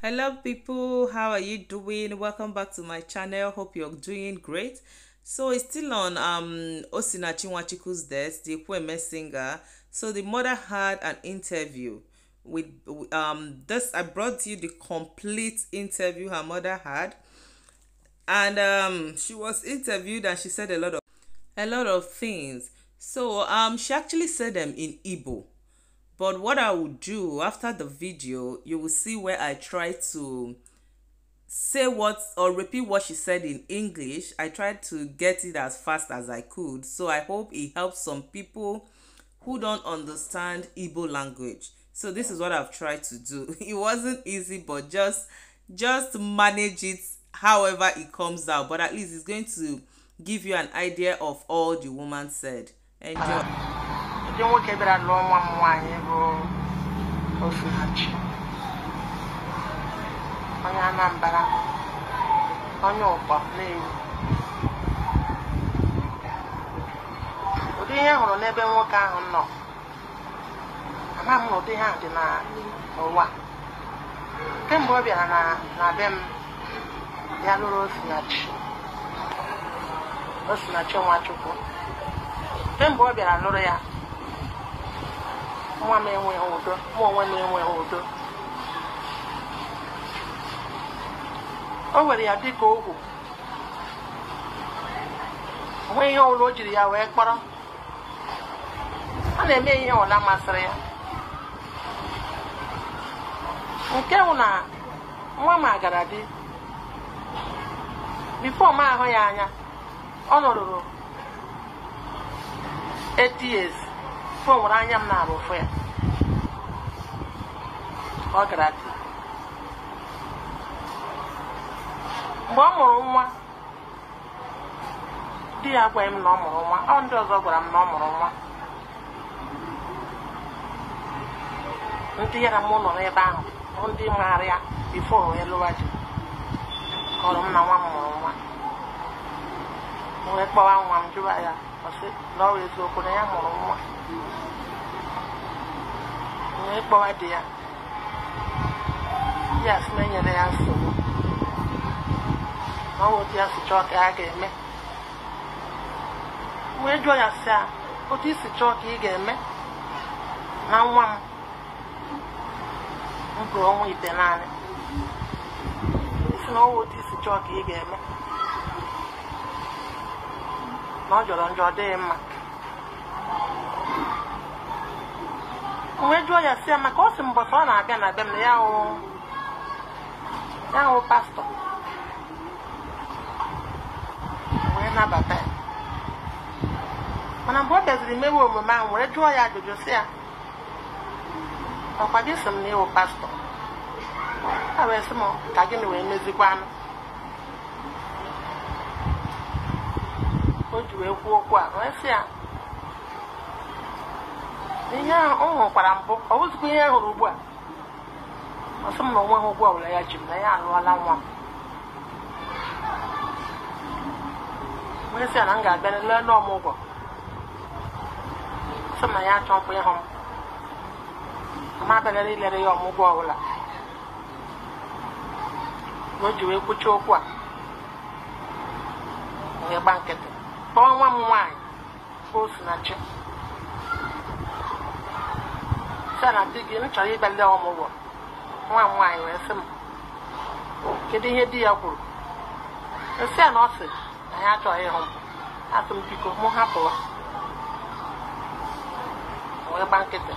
Hello people, how are you doing? Welcome back to my channel. Hope you're doing great. So it's still on Osinachi Nwachukwu's death, the Eekueme singer. So the mother had an interview with this. I brought you the complete interview her mother had, and she was interviewed and she said a lot of things. So she actually said them in Igbo. But what I will do after the video, you will see where I try to say what or repeat what she said in English. I tried to get it as fast as I could. So I hope it helps some people who don't understand Igbo language. So this is what I've tried to do. It wasn't easy, but just manage it however it comes out. But at least it's going to give you an idea of all the woman said. Enjoy. Ndị nwoke bịara lụọ nwa m nwaanyị bụ Osinachi, onye Anambra, onye ụkpọ na-ewu. Ụdị ihe hụrụ n'ebe nwoke ahụ nọ, ama m na ụdị ha dị n'ụwa. Kemgbe ọ bịara na be m, ya lụrụ Osinachi Nwachukwu. Kemgbe ọ bịara lụrụ ya, nwa m enweghị udo, mụ onwe m enweghị udo. O were ya dịka ohu, onwe ihe ọbụla o jiri ya wee kpọrọ. A na-eme ihe ọbụla masịrị ya. Nke bụ na nwa m agara di, bifo m ahụ ya anya, ọ nọrụrụ 8 years. Fo nwere anya m na-abụ fo ya, ọ gara di. Mgbe ọ mụrụ nwa, di ya gwaghị m na ọ mụrụ nwa, ọ ndị ọzọ gwara m na ọ mụrụ nwa. Ndị yara m nọ n'ebe ahụ bụ ndị maara ya bifo wee lụwa di, kọrọ m na nwa m mụrụ nwa. M wee kpọwa nwa m jụwa ya, ọ sị na ọ bụ eziokwu na ya mụrụ nwa. Wee kpọwa di ya, ya sị na enyere ya nsogbu, na ọ bụ otu ya si chọọ ka ya ga-eme. Wee jụọ ya sị ya, otu isi chọọ ka ị ga-eme na nwa m bụrụ ọnwa ite naanị. Isi na ọ bụ otu isi chọọ ka ị ga-eme, na ọ jọrọ njọ, ọ dịghị mma. Wee jụọ ya sị ya, maka ọ sị mbọsị ọ na-abịa na be m na ya hụ pastọ. Wee nabata ya. Mana mgbe ọ bịaziri mewe omume ahụ, wee jụọ ya ajụjụ sị ya, ọkwa gị sị m na ịwụ pastọ? Ha wee sị m ka gịnị wee mezikwanụ. O ji wee kwuo okwu a, wee sị ya, ihe ahụ ọ hụkwara mbụ, ọ bụzikwa ihe hụrụ ugbu a. Ọ sị m na onwe ha ugbu ọbụla ya ji m na ya alụọla nwa m. Wee sị ya na m ga-abịa lelee n'ọmụgwọ. Sị m na ya achọ mkpa ịhụ m, ma abịaghara ilere ya ọmụgwọ ọbụla. O ji wee kwuchie okwu a, wee gba nkịtị. Kpọọ nwa m nwaanyị bụ Osinachi, sị na di gị, m chọrọ ịbịa lee ọmụgwọ. Nwa m nwaanyị wee sị m, kedu ihe di ya kwuru? Sị ya na ọ sị na ya achọghị ịhụ m. Asị m, biko mụ hapụwa. Wee gba nkịtị.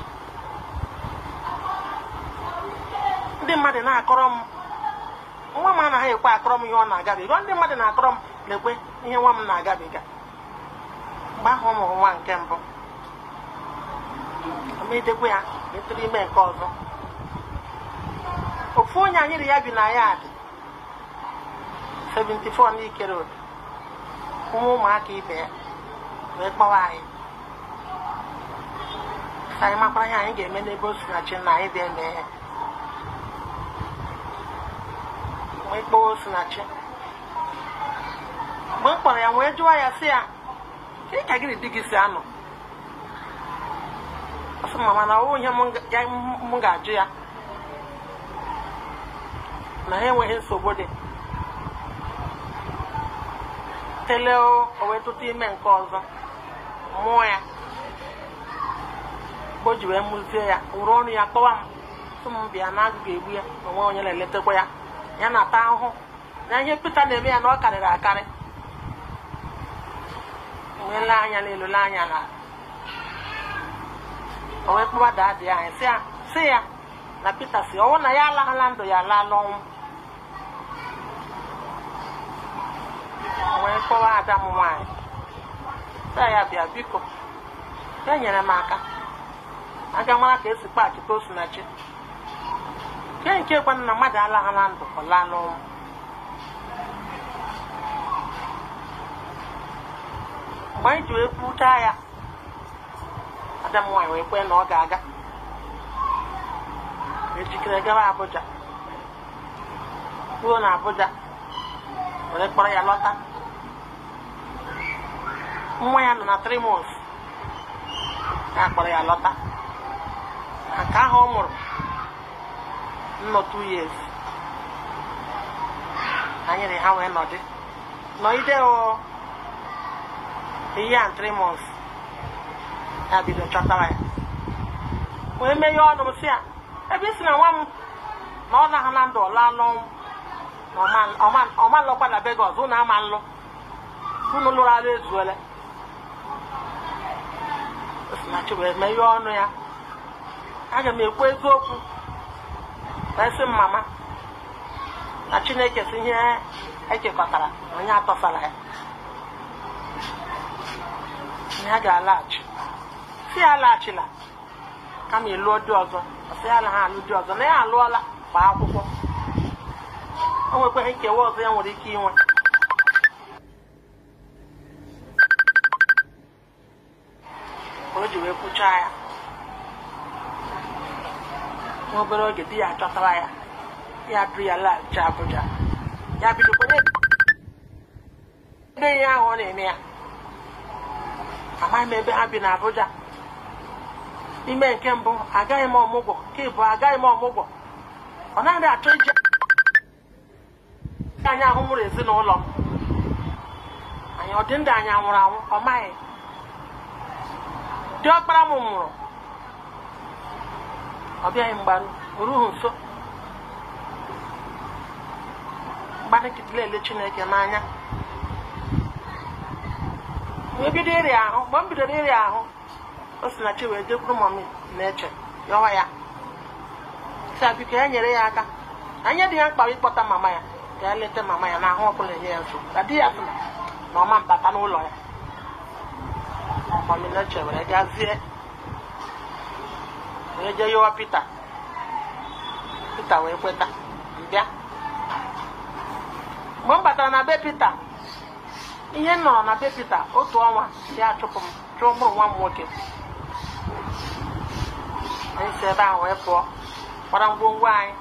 Ndị mmadụ na-akọrọ m, nwa m anaghị ekwe akọrọ m ihe ọ na-agabiga. Ndị mmadụ na-akọrọ m lekwe ihe nwa m na-agabiga. Mgbe ahụ ọ mụrụ nwa nke mbụ, omedekwe ya metụrụ ime nke ọzọ. Ofu onye anyị dị ya bi na ya dị 74 n'Ike Road, ụmụaka ibe ya wee kpọwa anyị. Anyị makwara ihe anyị ga-eme n'ebe Osinachi na anyị bịa mee ya. Wee kpọwa Osinachi. Mgbe m kpọrọ ya, wee jụọ ya sị ya, ka gịnị di gị si anọ? Ọ sị mama na ọ bụ ihe m ga-ajụ ya. na ha enweghị nsogbu dị tele o wee tụtụ ime nke ọzọ mụọ ya o ji wee mụzie ya wụrụ ọnụ ya kpọwa m tụ m bịa na agụ ga-egbu ya na onwe onye na-eletekwa ya ya na-ata ahụhụ na ihe Pita na-eme ya na ọ karịrị akarị wee lee anya n'elu lee anya na o wee kpọwa daadị anyị sị ya na Pita si ọwụ na ya alaghala ndụ ya alaala ọnwụ wee kpọwa ada m nwaanyị taa ya bịa biko ya nyere m aka aga mara ka esi kpachite Osinachi nke kwana na mmadụ alaghala ndụ ọ laa n'ọnwụ mgbe anyị ji wee kwuchaa ya ada m nwaanyị wee kwe na ọ ga-aga ejikere gawa Abuja ruo na Abuja were kpọrọ ya lọta nwa ya nọ na 3 months ya kpọrọ ya lọta nke ahụ ọ mụrụ nnọ 2 years anyịrị ha wee nọgide o ihe and 3 months ya bido chọtara ya wee mee ya ọnụ m sị ya ebe isi na nwa m na ọ naghị na ndụ ọ laa n'ọnwụ na ọma nlọkwa na be gị ọzọ na ama nlụ unu lụrụ ala ezuole Osinachi wee mee ya ọnụ ya aga m ekwu eziokwu esi m mama na Chineke si ihe ekekọtara onye atọsara ya ya ga-alaghachi si ya alaghachila kama ịlụọ di ọzọ ọsị ya ha alụ di ọzọ na ya alụọla gbaa akwụkwọ o nwekwaghị nkewa ọzọ ya nwere ike inwe o ji wee kwuchaa ya nwa obere oge di ya achọtara ya ya duru ya laghachi Abuja ya bidokwa ebe ihe ahụ ọ na-eme ya amaghị m ebe ha bi na Abuja ime nke mbụ agaghị m ọmụgwọ nke ịbụ agaghị m ọmụgwọ ọ naghị achọ iji anya ahụ mụrụ ezinụlọ m anyị ọ dị ndị anyị nwụrụ anwụ ọ maghị dị ọkpara m nwụrụ ọ bịaghị mgbaru ruhu nso mgbanịkịtịla ele Chineke n'anya wee bido ịrịa ahụ mgbe m bidoro ịrịa ahụ Osinachi wee jekwuru mọmị na-eche yọwa ya sị biko ya nyere ya aka anya dị ya mkpa ịkpọta mama ya ka ya leta mama ya na ahụ ọbụla enye ya nsogbu ka di ya sị na ọma mbata n'ụlọ ya mọmị na-eche were gazie wee jee yọwa Pita wee kweta mbịa mgbe m batara na be Pita ihe m nọrọ na be Pita otu ọnwa ya achụpụ m chụọ mụrụ nwa m nwoke anyị si ebe ahụ wee pụọ gbara ngwongwo anyị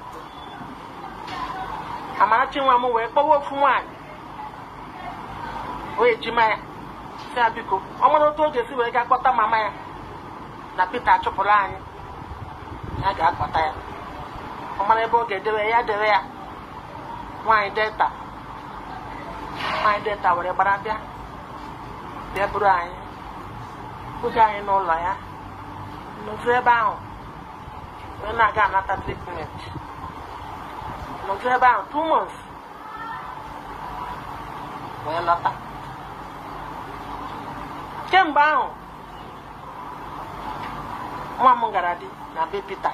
Amarachi nwa m wee kpọwa ofu nwaanyị wee jima ya si ya biko ọ mara otu oge si wee gaa kpọta mama ya na Pita achụpụrụ anyị ya ga-akpọta ya ọ mara ebe ọ ga-edewe ya dewe ya nwaanyị Delta were gbara bịa buru anyị kụga anyị n'ụlọ ya nọdụ ebe ahụ wee na-aga anata treatment nọdụ ebe ahụ 2 months wee lọta kemgbe ahụ nwa m gara di na be Pita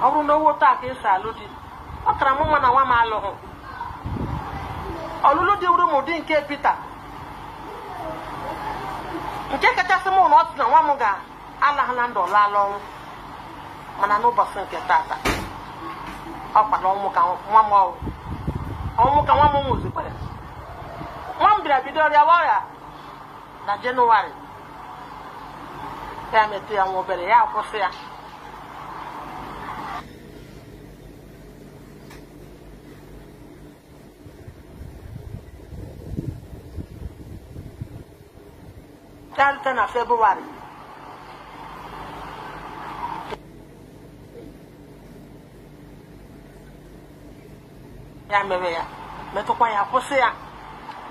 ọ bụrụ na owo taa ka esi alụ di ọ kara m nwa na nwa m alụghị ọlụlụ dị wuru m ụdị nke Pita nke kachasị m na ọ sị na nwa m ga-alaghala ndụ laala ọnwụ mana n'ụbọchị nke tata ọ kpara ọnwụ ka nwa m nwụzikwara nwa m bịara bido ọrịa na Jenụwarị ya metụ ya nwa obere ya akwụsị ya karịta na Febụwarị ya mere ya metụkwa ya kwụsị ya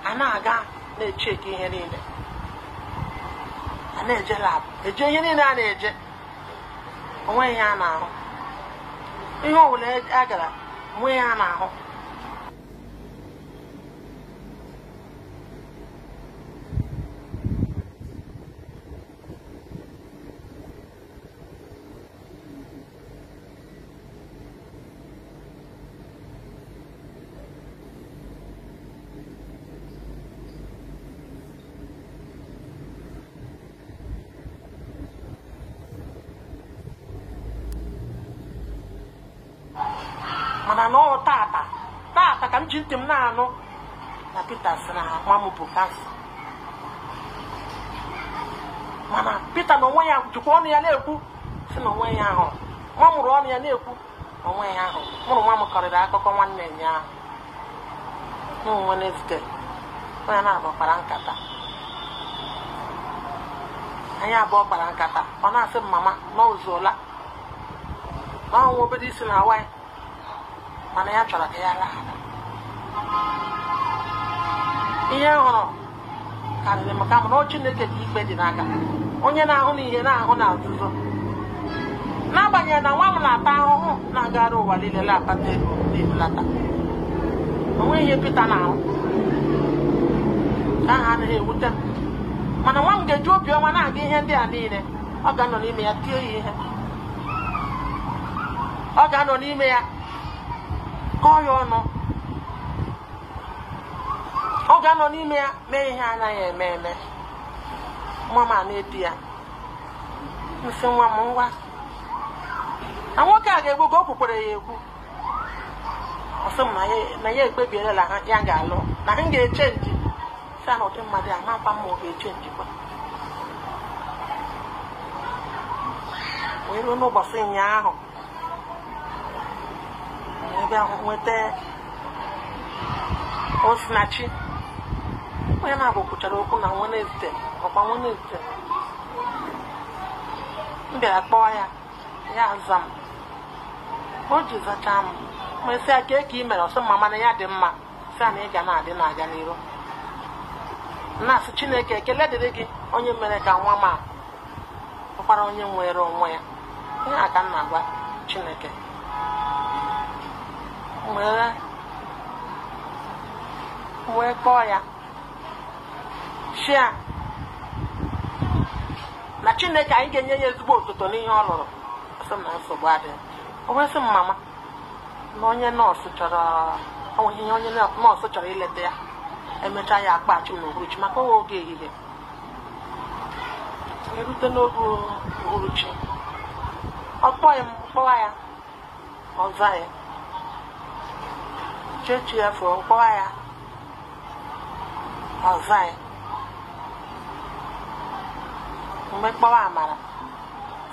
a na-aga na-echeki ihe niile a na-eje lab eje ihe niile a na-eje onwe ihe a na-ahụ ihe ọbụla a gara onwe ihe a na-ahụ mana no tata ka m ji ntị m na-anụ na Peter sị na nwa m bụ kansa mana Peter na onwe ya jikwa ọnụ ya na-ekwu sị na onwe ya ahụ nwa mụrụ ọnụ ya na-ekwu na onwe ya ahụ mụrụ nwa m kọrịrị akụkọ nwanne ya ahụ Wednesde onye na-agbakpara nkata anyị abụọ kpara nkata ọ na-asị m mama na ozuola na ọnwụ obere isi na awa mana ya chọrọ ka ya laa ihe hụrụ karịrị maka mana o Chineke ka ikpe dị n'aka onye na-ahụ na ihe na-ahụ na nzuzo n'agbanyeghị na nwa m na-ata ahụhụ na-agara ụwa niile na-akpata ego na-ebulata onwe ihe Peter na-ahụ ka ahụ anaghị ewute m mana nwa m ga-eji obiọma na-aga ihe ndị a niile ọ ga-anọ n'ime ya tie ya ihe ọ ga-anọ n'ime ya kọọ ya ọnụ ọ ga-anọ n'ime ya mee ihe anaghị eme nwa m a na-eti ya nsị nwa m ngwa na nwoke a ga-egbu ka o kwukwere ya ekwu ọsị m na ya ekpebiela na ya ga-alụ na ha ga-eche nji si na ụdị mmadụ a makwa ma ọ ga-eche njikwa wee ruo n'ụbọchị ụnyaahụ ebe ahụ nweta Osinachi onye na-abụkwuchara okwu na Wednesde ọkwa Wednesde m bịara kpọọ ya ya aza m o ji zachaa m mesị ya ka ị mere ọsọ mama na ya dị mma sị na ị ga na-adị na-aga n'iru na-asị Chineke ekele dịrị gị onye mere ka nwa m a bụkwara onye nwere onwe ya ihe a ka m na-agwa Chineke wee kpọọ ya shia na Chineke anyị ga-enye ya ezigbo otuto n'ihe ọ lụrụ ọsị m na nsogbu adịghị o wee sị m mama na onye nọọsụ chọrọ ileta ya emechaa ya akpachi m n'uhuruchi maka oge ehihie erute n'oge uhuruchi ọ kpọwa ya ọza ya chechi ya fụrụ mkpọwa ya ọza ya mgbe mkpọwa amara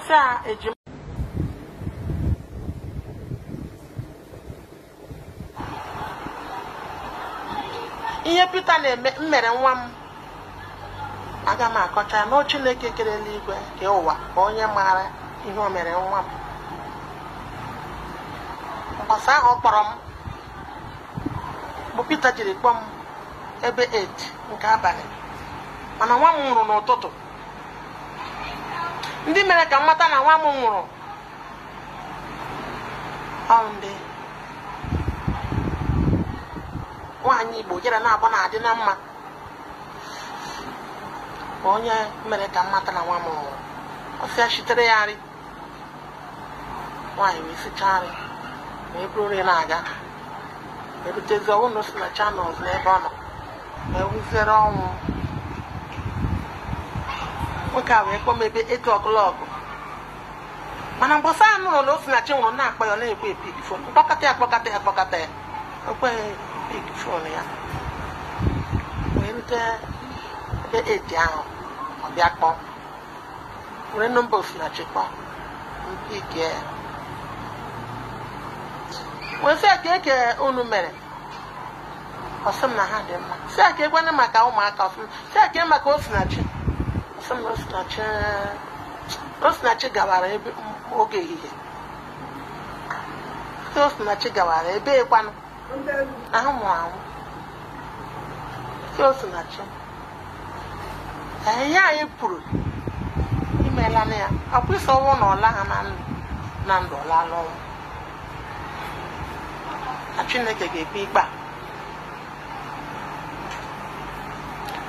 si a eji ihe Peter na-eme mmere nwa m aga m akọcha ya na Chineke kere eluigwe nke ụwa ka onye maara ihe o mere nwa m mgbasa ahụ ọ kpọrọ m bụ Peter jiri kpọọ m ebe 8 nke abalị mana nwa m nwụrụ n'ụtụtụ ndị mere ka m mata na nwa m nwụrụ ndị nwaanyị Igbo jere na-agba na-adị na mma onye mere ka m mata na nwa m nwụrụ ọ sị ya shitere ya nri nwaanyị wee sichaa nri ma eburu nri na-aga erutezi ọnwụ na Osinachi channels n'ebe ọ nọ ma ewuziere ọnwụ nwoke a wee kpọọ m ebe 8 o'clock mana mgbọsa a nụrụ na Osinachi nwụrụ na-akpọ ya na-ekwe epik fon mkpọkọta ya ekweghị epik fon ya wee rute ebe 8 ahụ ọ bịa kpọọ were nọmba Osinachi kpọọ mpik ya wee sị ka eke unu mere ọsị m na ha dị mma sị ka ekwenye maka ụmụaka ọsị sị ka maka Osinachi ọsị m na Osinachi gawara ebe oge ehihie Osinachi gawara ebe ekwanụ ahụ si Osinachi ihe anyị kwuru imeela na ya akwụsị ọnwụ na ọla ha na ndụ ọlala ọnwụ na Chineke ga-ekpe ikpe.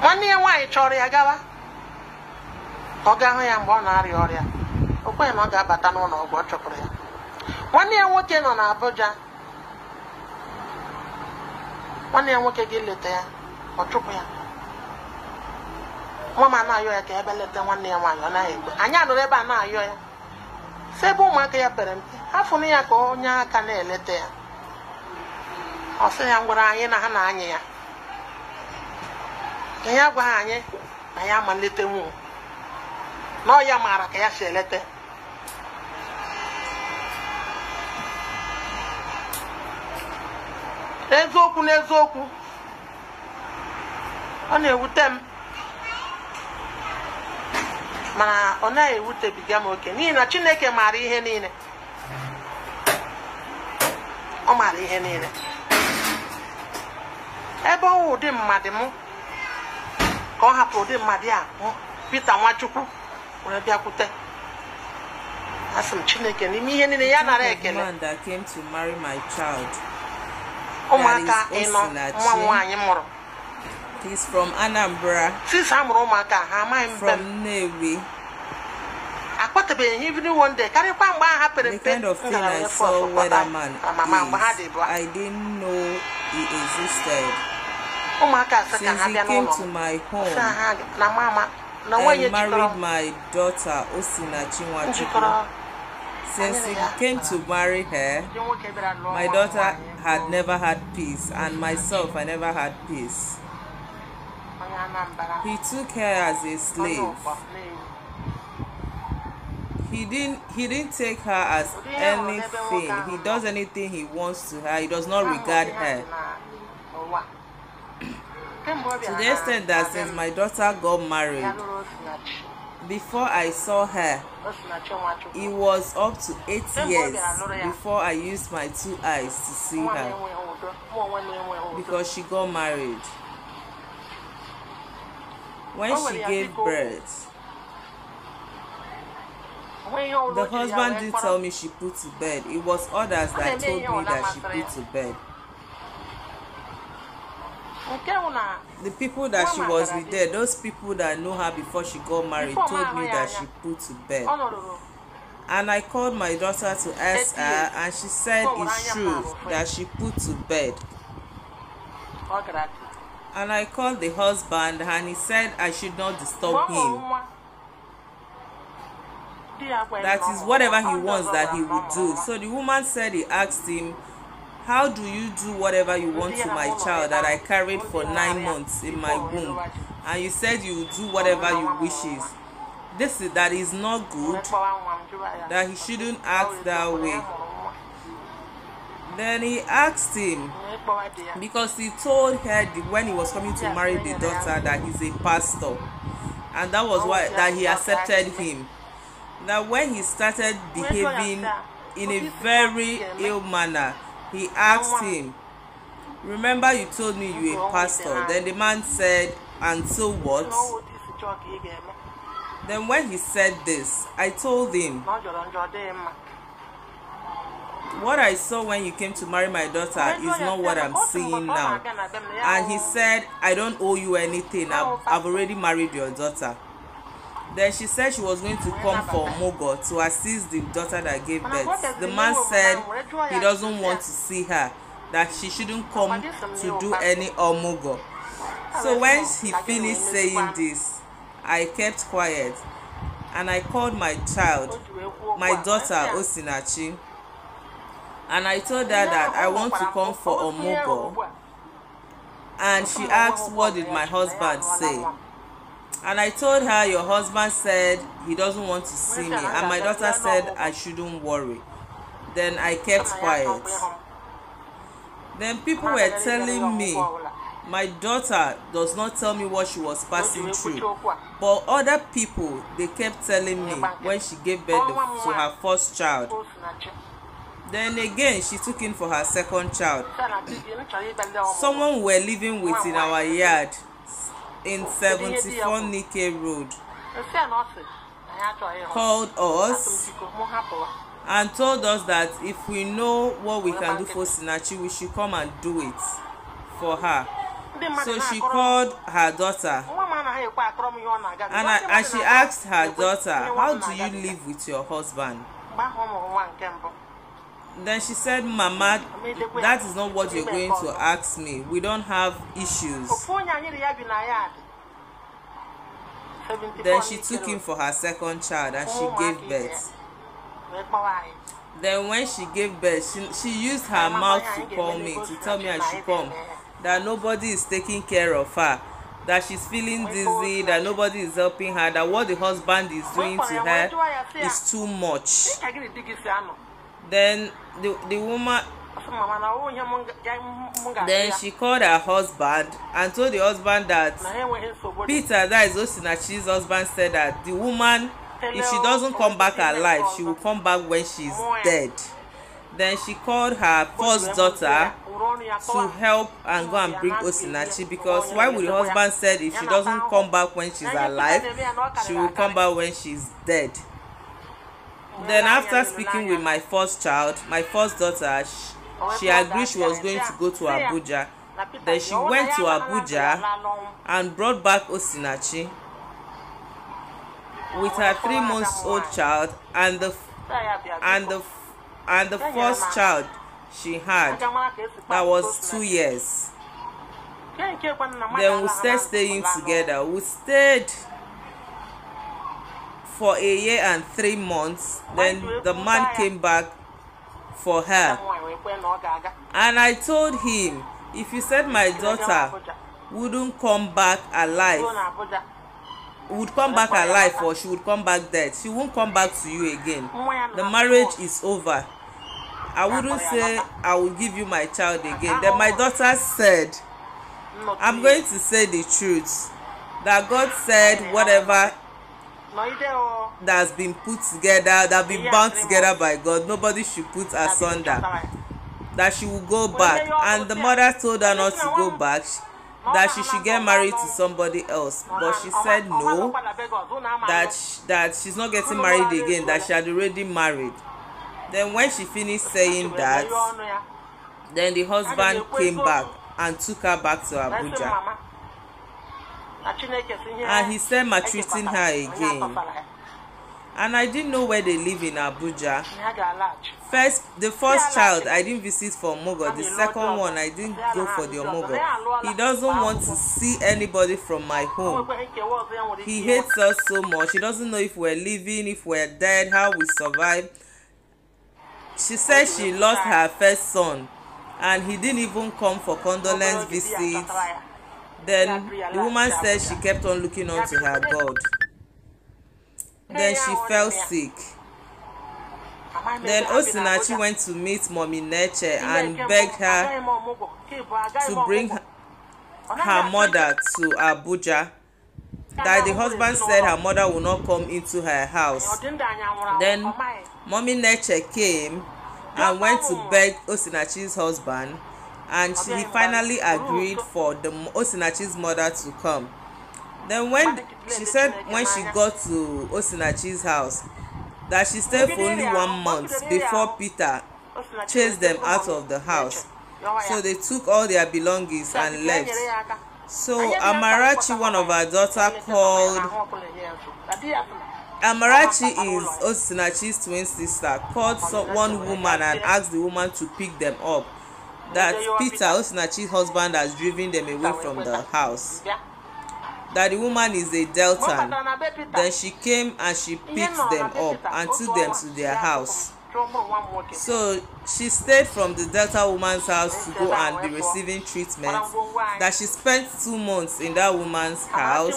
Nwanne ya nwaanyị chọrọ ya gawa ka ọ gaa hụ ya mgbe ọ na-arịa ọrịa, o kweghị na ọ ga-abata n'ụlọ ọgwụ, ọ chọpụrụ ya. Nwanne ya nwoke nọ n'Abuja, nwanne ya nwoke ga-eleta ya, ọ chụpụ ya. Nwa m na-ayọ ya ka ebe leta nwanne ya nwaanyị, ọ naghị ekwe. Anyị anụrụ ebe a na-ayọ ya si ebe ụmụaka ya pere mpe, afụnụ ya ka onye aka na-eleta ya. Ọ sị ya ngwara anyị na ha na-anya ya, ka ya gwa anyị na ya ma nlete nwụ na ọ ya maara ka ya si elete. Eziokwu n'eziokwu ọ na-ewute m, mana ọ na-ewutebiga m oke n'ihi na Chineke maara ihe niile. Ọ maara ihe niile. Ebe ọ wụ ụdị mmadụ m ka ọ hapụ ụdị mmadụ a Peter Nwachukwu were bịakwute. Asị m Chineke n'ime ihe niile ya nara ekele. Ụmụaka ịnọ nwa nwaanyị mụrụ. He's from Anambra. Since I'm ụmụaka ha amaghị from Nnewi. Akpọtabeghị even one day karịkwa mgbe ha pere mpe. The kind of thing I saw Weatherman is, I didn't know he existed. Since he came to my home and married my daughter Osinachi Nwachukwu. Since he came to marry her, my daughter had never had peace, and myself, I never had peace. He took her as a slave. He didn't take her as anything. He does anything he wants to her. He does not regard her. To the extent that since my daughter got married, before I saw her, it was up to 8 years before I used my 2 eyes to see her, because she got married. When she gave birth, the husband didn't tell me she put to bed. It was others that told me that she put to bed. The people that she was with there, those people that know her before she got married, told me that she put to bed. And I called my daughter to ask her, and she said it's true that she put to bed. And I called the husband, and he said I should not disturb him. That is whatever he wants that he would do. So the woman said he asked him, how do you do whatever you want to my child that I carried for 9 months in my womb? And you said you would do whatever you wishes. That is not good, that he shouldn't act that way. Then he asked him, because he told her when he was coming to marry the daughter that he's a pastor, and that was why that he accepted him. That when he started behaving in a very ill manner, he asked him, remember you told me you were a pastor? Then the man said, and so what? Then when he said this, I told him, what I saw when you came to marry my daughter is not what I'm seeing now. And he said, I don't owe you anything. I've already married your daughter. Then she said she was going to come for Mogo to assist the daughter that gave birth. The man said he doesn't want to see her, that she shouldn't come to do any Omogo. So when he finished saying this, I kept quiet, and I called my child, my daughter Osinachi, and I told her that I want to come for Omogo. And she asked, what did my husband say? And I told her, your husband said he doesn't want to see me, and my daughter said I shouldn't worry. Then I kept quiet. Then people were telling me my daughter does not tell me what she was passing through, but other people, they kept telling me when she gave birth to her first child Then again, she took in for her second child. Someone we were living with in our yard in 74 Nike Road called us and told us that if we know what we can do for Osinachi, we should come and do it for her. So she called her daughter and she asked her daughter, how do you live with your husband? Then she said, Mama, that is not what you're going to ask me. We don't have issues. Then she took him for her second child and she gave birth. Then when she gave birth, she used her mouth to call me, to tell me I should come, that nobody is taking care of her, that she's feeling dizzy, that nobody is helping her, that what the husband is doing to her is too much. Then the woman, then she called her husband and told the husband that Peter, that is Osinachi's husband, said that the woman, if she doesn't come back alive, she will come back when she's dead. Then she called her first daughter to help and go and bring Osinachi, because why would the husband said if she doesn't come back when she's alive, she will come back when she's dead. Then after speaking with my first child, my first daughter, she agreed she was going to go to Abuja. Then she went to Abuja and brought back Osinachi with her 3-month-old child and the first child she had, that was 2 years. Then we started staying together. We stayed for 1 year and 3 months. Then the man came back for her, and I told him, if you said my daughter wouldn't come back alive, or she would come back dead, she won't come back to you again. The marriage is over. I wouldn't say I will give you my child again. Then my daughter said, I'm going to say the truth, that God said whatever that has been put together, that has been bound together by God, nobody should put asunder. That she will go back. And the mother told her not to go back, that she should get married to somebody else. But she said no, that she's not getting married again, that she had already married. Then when she finished saying that, then the husband came back and took her back to Abuja. And he started maltreating her again. And I didn't know where they live in Abuja. The first child I didn't visit for Omogo. The second one I didn't go for the Omogo. He doesn't want to see anybody from my home. He hates us so much. He doesn't know if we're living, if we're dead, how we survive. She said she lost her first son and he didn't even come for condolence visits. Then the woman said she kept on looking unto her God. Then she fell sick. Then Osinachi went to meet Mommy Neche and begged her to bring her mother to Abuja. That the husband said her mother will not come into her house. Then Mommy Neche came and went to beg Osinachi's husband, and he finally agreed for the Osinachi's mother to come. Then when she said when she got to Osinachi's house, that she stayed for only 1 month before Peter chased them out of the house. So they took all their belongings and left. So Amarachi, one of our daughter, called. Amarachi is Osinachi's twin sister. Called one woman and asked the woman to pick them up. That Peter, Osinachi's husband, has driven them away from the house. That the woman is a Deltan. Then she came and she picked them up and took them to their house. So she stayed from the Delta woman's house to go and be receiving treatment. That she spent 2 months in that woman's house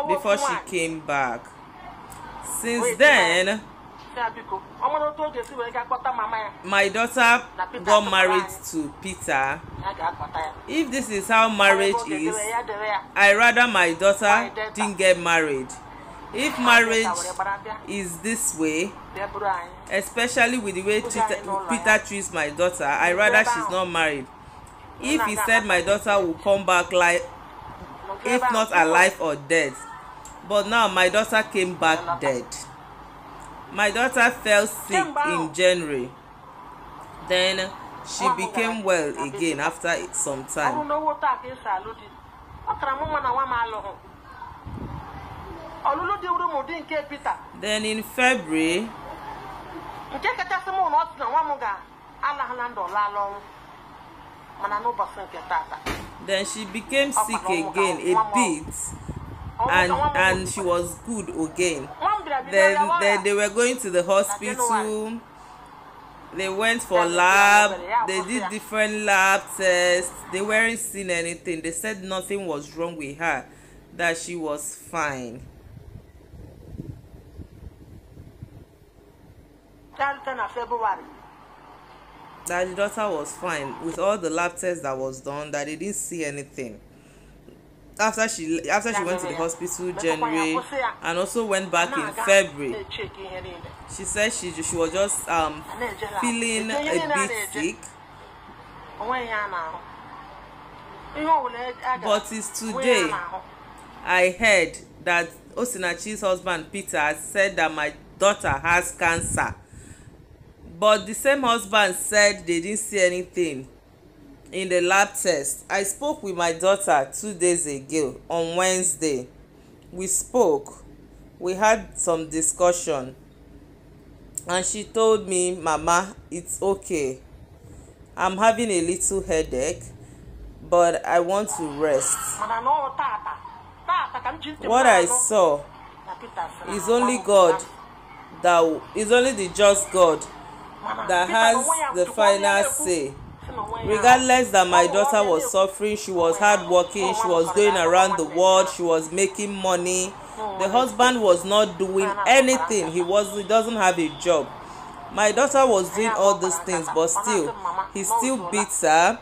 before she came back. Since then, my daughter got married to Peter. If this is how marriage is, I rather my daughter didn't get married. If marriage is this way, especially with the way Peter treats my daughter, I rather she's not married. If he said my daughter will come back, like, if not alive or dead, but now my daughter came back dead. My daughter fell sick in January. Then she became well again after some time. Then in February, then she became sick again a bit, and she was good again. Then they were going to the hospital. They went for lab. They did different lab tests. They weren't seeing anything. They said nothing was wrong with her, that she was fine. That the daughter was fine with all the lab tests that was done, that they didn't see anything. After she went to the hospital January and also went back in February, she said she was just feeling a bit sick. But it's today I heard that Osinachi's husband Peter said that my daughter has cancer. But the same husband said they didn't see anything in the lab test. I spoke with my daughter 2 days ago on Wednesday. We spoke. We had some discussion. And she told me, Mama, it's okay. I'm having a little headache, but I want to rest. What I saw is only God, that is only the just God that has the final say. Regardless that my daughter was suffering, she was hardworking, she was going around the world, she was making money. The husband was not doing anything. He doesn't have a job. My daughter was doing all these things, but still, he still beats her.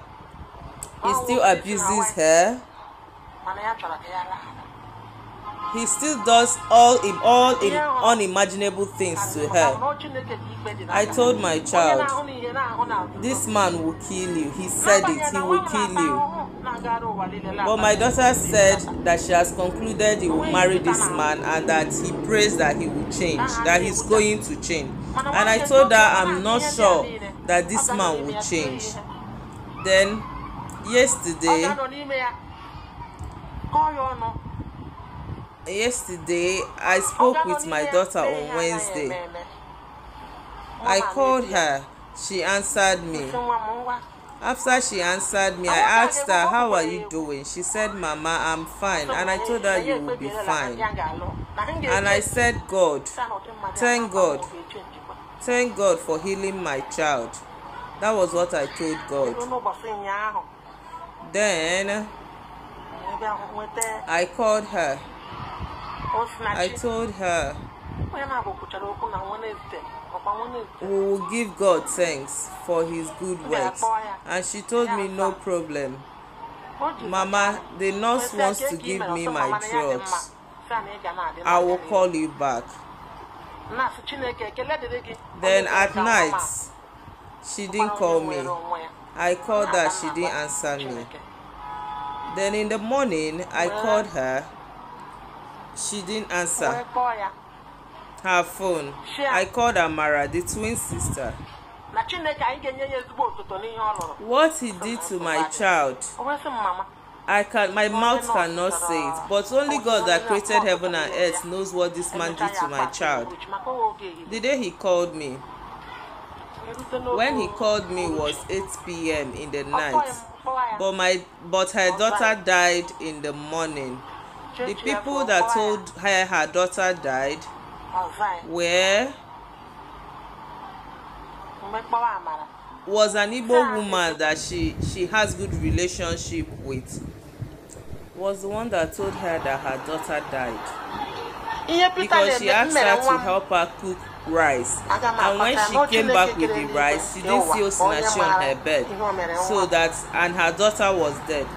He still abuses her. He still does all unimaginable things to her. I told my child, this man will kill you. He said it, he will kill you. But my daughter said that she has concluded he will marry this man and that he prays that he will change, that he's going to change. And I told her I'm not sure that this man will change. Then yesterday I spoke with my daughter on Wednesday. I called her. She answered me. After she answered me, I asked her, how are you doing? She said, Mama, I'm fine. And I told her, you will be fine. And I said, God, thank God. Thank God for healing my child. That was what I told God. Then I called her. I told her we will give God thanks for his good works. And she told me, no problem. Mama, the nurse wants to give me my drugs. I will call you back. Then at night, she didn't call me. I called her, she didn't answer me. Then in the morning, I called her. She didn't answer her phone. I called Amara, the twin sister. What he did to my child, my mouth cannot say it, but only God that created heaven and earth knows what this man did to my child. The day he called me, when he called me was 8 p.m. in the night, but her daughter died in the morning. The people that told her her daughter died was an Igbo woman that she has good relationship with. Was the one that told her that her daughter died, because she asked her to help her cook rice, and when she came back with the rice, she didn't see Osinachi on her bed, and her daughter was dead.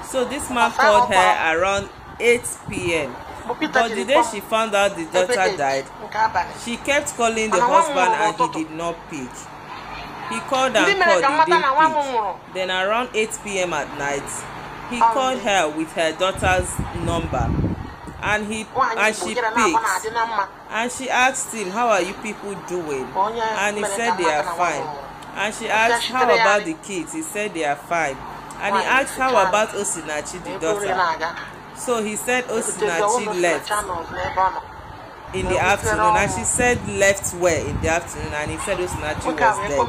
So this man called her around 8 p.m. But the day she found out the daughter died, she kept calling the husband and he did not pick. He called and called, he didn't pick. Then around 8 p.m. at night, he called her with her daughter's number, and she picked. And she asked him, "How are you people doing?" And he said they are fine. And she asked, "How about the kids?" He said they are fine. And he asked, "How about Osinachi, the daughter?" So he said Osinachi left in the afternoon, and she said left where in the afternoon, and he said Osinachi was dead.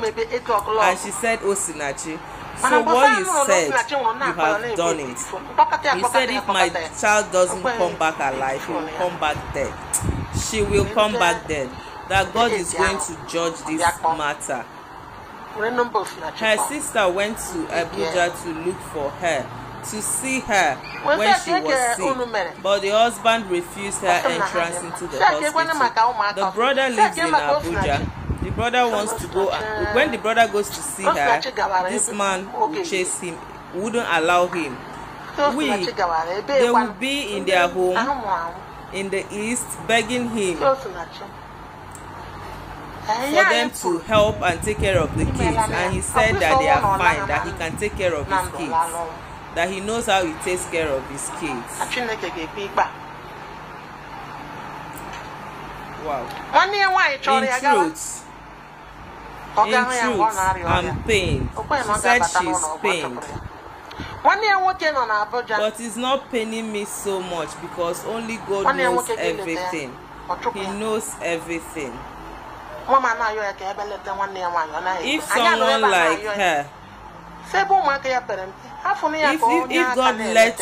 And she said Osinachi. So what you said, you have done it. You said if my child doesn't come back alive, he will come back dead. She will come back dead. That God is going to judge this matter. Her sister went to Abuja to look for her, to see her when she was sick, but the husband refused her entrance into the hospital. The brother lives in Abuja. The brother wants to go, and when the brother goes to see her, this man will chase him, wouldn't allow him. They will be in their home in the east begging him for them to help and take care of the kids, and he said that they are fine, that he can take care of his kids, that he knows how he takes care of his kids. Wow. In truth, I'm pained. She said she's pained. But it's not paining me so much because only God knows everything. He knows everything. If someone like her, if God let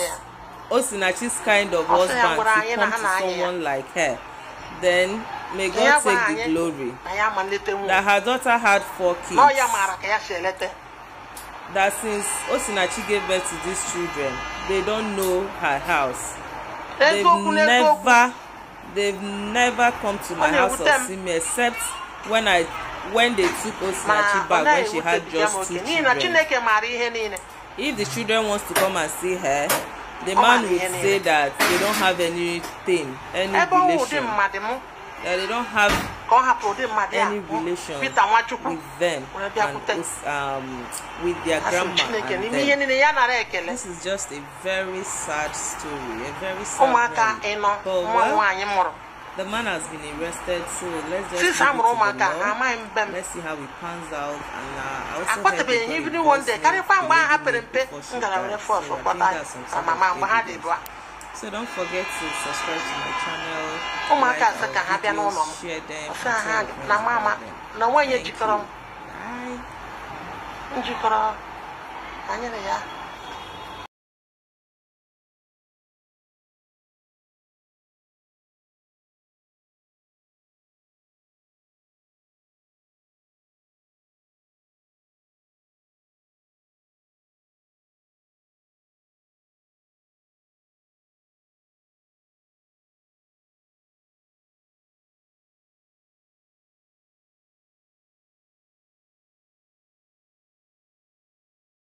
Osinachi's kind of husband to come to someone like her, then may God take the glory. That her daughter had 4 kids. That since Osinachi gave birth to these children, they don't know her house. They've never come to my house or seen me, except when they took Osinachi back when she had just 2 children. If the children wants to come and see her, the man would say that they don't have anything, any relation. That they don't have any relation with them and with their grandma and them. This is just a very sad story, a very sad one. Well, the man has been arrested, so let's just leave it to the law. Let's see how it pans out. And I also heard the so don't forget to subscribe to my channel, like our videos, share them, and tell them. Bye.